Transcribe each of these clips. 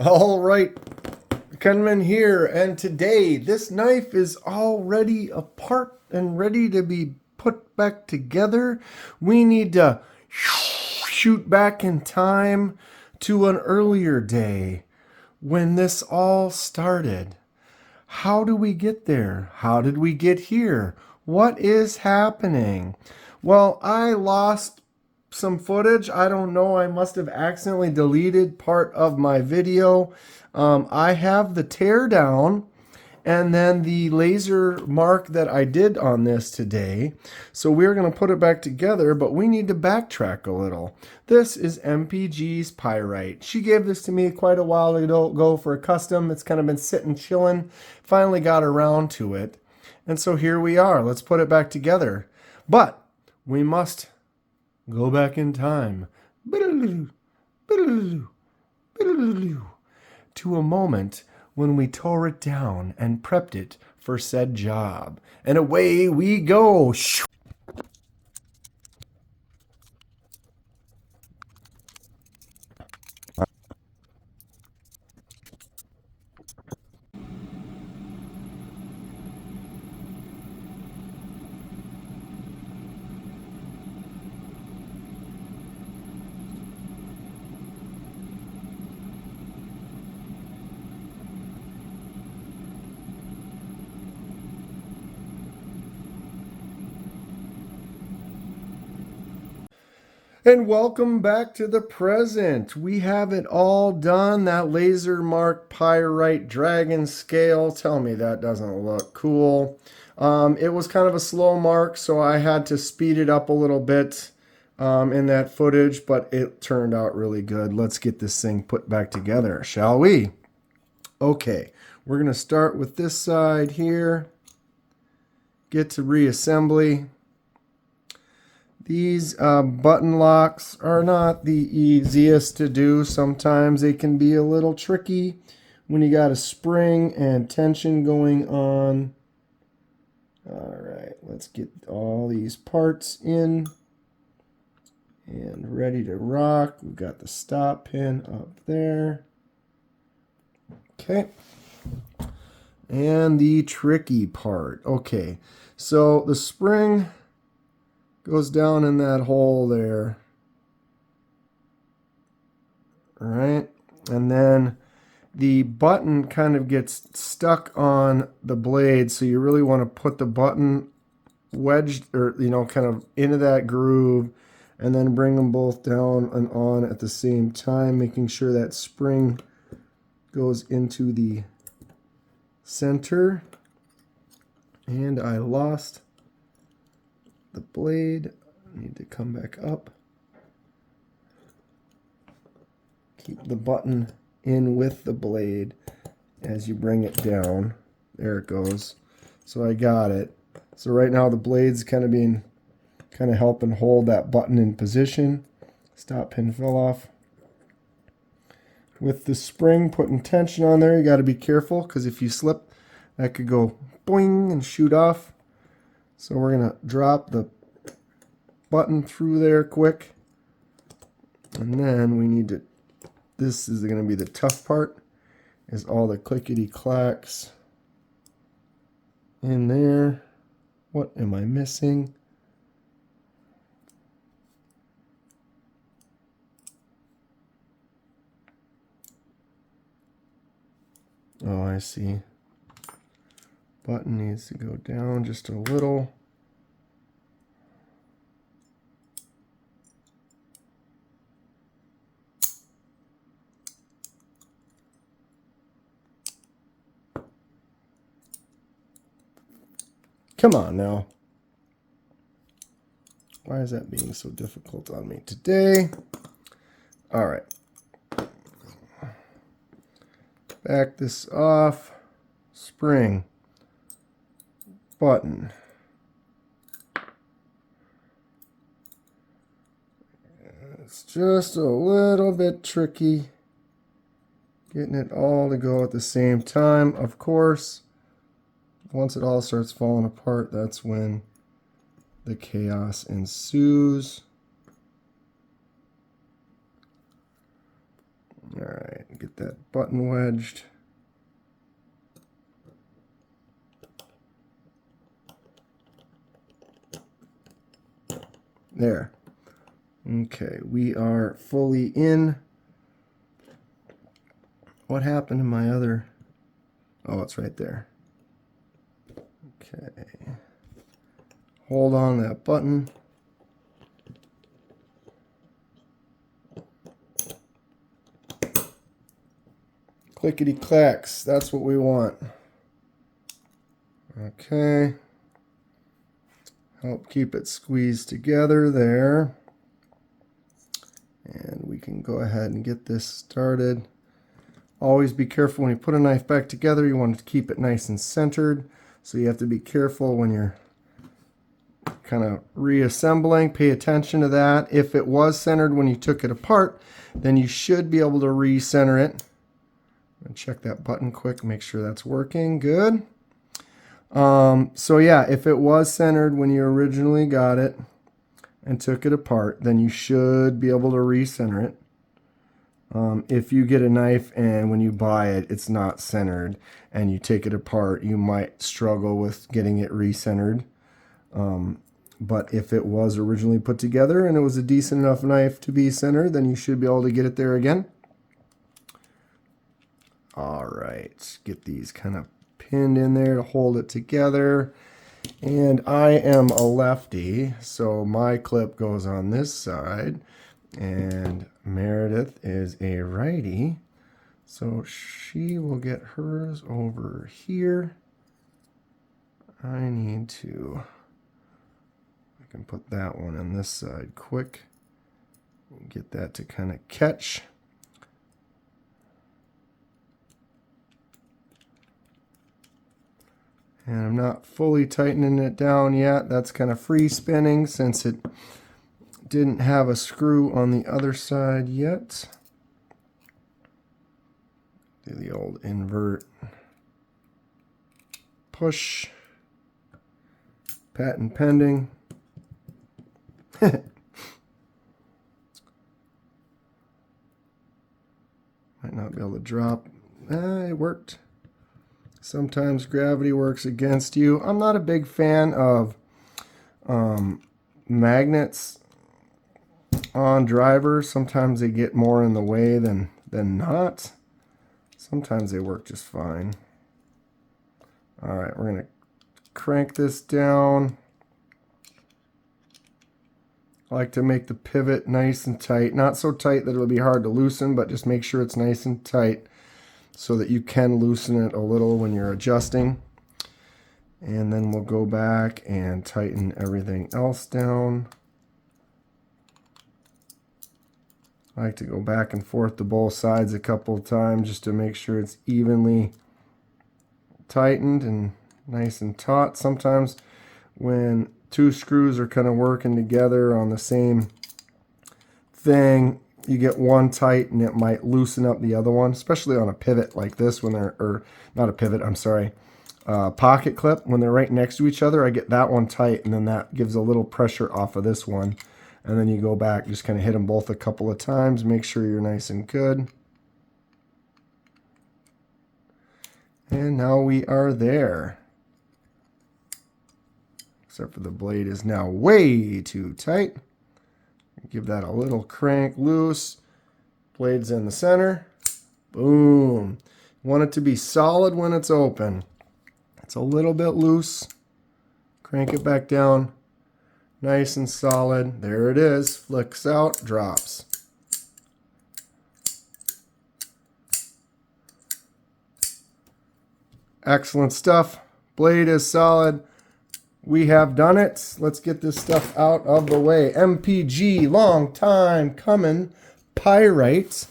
All right, Kenman here, and today this knife is already apart and ready to be put back together. We need to shoot back in time to an earlier day when this all started. How do we get there? How did we get here? What is happening? Well, I lost some footage. I don't know. I must have accidentally deleted part of my video. I have the teardown and then the laser mark that I did on this today. So we're going to put it back together, but we need to backtrack a little. This is MPG's Pyrite. She gave this to me quite a while ago for a custom. It's kind of been sitting chilling. Finally got around to it. And so here we are. Let's put it back together. But we must go back in time to a moment when we tore it down and prepped it for said job. And away we go. And welcome back to the present. We have it all done. That laser mark Pyrite dragon scale. Tell me that doesn't look cool. It was kind of a slow mark, so I had to speed it up a little bit in that footage, but it turned out really good. Let's get this thing put back together, shall we? Okay, we're going to start with this side here. Get to reassembly. These button locks are not the easiest to do. Sometimes they can be a little tricky when you got a spring and tension going on. All right, let's get all these parts in and ready to rock. We've got the stop pin up there. Okay. And the tricky part. Okay, so the spring goes down in that hole there. All right. And then the button kind of gets stuck on the blade. So you really want to put the button wedged or, kind of into that groove and then bring them both down and on at the same time, making sure that spring goes into the center. And I lost the blade. I need to come back up. Keep the button in with the blade as you bring it down. There it goes. So I got it. So right now the blade's kind of helping hold that button in position. Stop pin fell off. With the spring putting tension on there, you got to be careful because if you slip, that could go boing and shoot off. So we're going to drop the button through there quick. And then we need to, this is going to be the tough part, is all the clickety clacks in there. What am I missing? Oh, I see. Button needs to go down just a little. Come on now. Why is that being so difficult on me today? All right. Back this off. Spring. Button. It's just a little bit tricky getting it all to go at the same time. Of course, once it all starts falling apart, that's when the chaos ensues. All right, get that button wedged. There. Okay, we are fully in. What happened to my other? Oh, it's right there. Okay. Hold on that button. Clickety clacks. That's what we want. Okay. Help keep it squeezed together there. And we can go ahead and get this started. Always be careful when you put a knife back together. You want to keep it nice and centered. So you have to be careful when you're kind of reassembling. Pay attention to that. If it was centered when you took it apart, then you should be able to recenter it. And check that button quick, make sure that's working. Good. So yeah, if it was centered when you originally got it and took it apart, then you should be able to recenter it. If you get a knife and when you buy it, it's not centered and you take it apart, you might struggle with getting it recentered. But if it was originally put together and it was a decent enough knife to be centered, then you should be able to get it there again. All right, get these kind of pinned in there to hold it together. And I am a lefty, so my clip goes on this side. And Meredith is a righty, so she will get hers over here. I can put that one on this side quick. Get that to kind of catch. And I'm not fully tightening it down yet. That's kind of free spinning since it didn't have a screw on the other side yet. Do the old invert push. Patent pending. Might not be able to drop. It worked. Sometimes gravity works against you. I'm not a big fan of magnets on drivers. Sometimes they get more in the way than not. Sometimes they work just fine. All right, we're going to crank this down. I like to make the pivot nice and tight. Not so tight that it'll be hard to loosen, but just make sure it's nice and tight so that you can loosen it a little when you're adjusting. And then we'll go back and tighten everything else down. I like to go back and forth to both sides a couple of times just to make sure it's evenly tightened and nice and taut. Sometimes when two screws are kind of working together on the same thing, you get one tight and it might loosen up the other one, especially on a pivot like this when they're, or not a pivot, I'm sorry, pocket clip. When they're right next to each other, I get that one tight and then that gives a little pressure off of this one. And then you go back, just kind of hit them both a couple of times, make sure you're nice and good. And now we are there. Except for the blade is now way too tight. Give that a little crank loose. Blade's in the center. Boom. Want it to be solid when it's open. It's a little bit loose. Crank it back down. Nice and solid. There it is. Flicks out, drops. Excellent stuff. Blade is solid. We have done it. Let's get this stuff out of the way. MPG, long time coming. Pyrite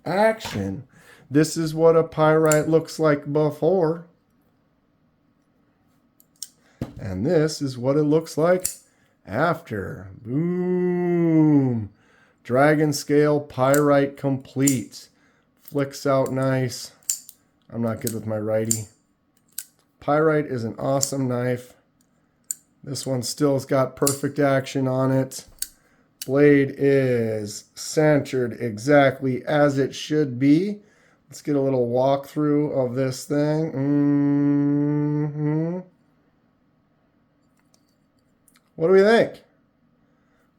action. This is what a pyrite looks like before. And this is what it looks like after. Boom. Dragon scale pyrite complete. Flicks out nice. I'm not good with my righty. Pyrite is an awesome knife. This one still's got perfect action on it. Blade is centered exactly as it should be. Let's get a little walkthrough of this thing. What do we think?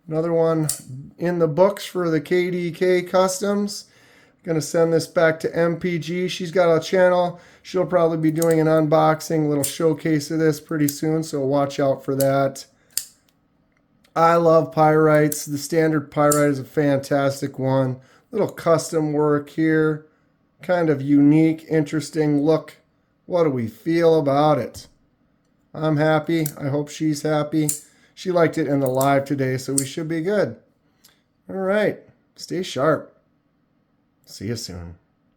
Another one in the books for the KDK Customs. Gonna send this back to MPG. She's got a channel. She'll probably be doing an unboxing, little showcase of this pretty soon, so watch out for that. I love pyrites. The standard pyrite is a fantastic one. Little custom work here. Kind of unique, interesting look. What do we feel about it? I'm happy. I hope she's happy. She liked it in the live today, so we should be good. All right. Stay sharp. See you soon.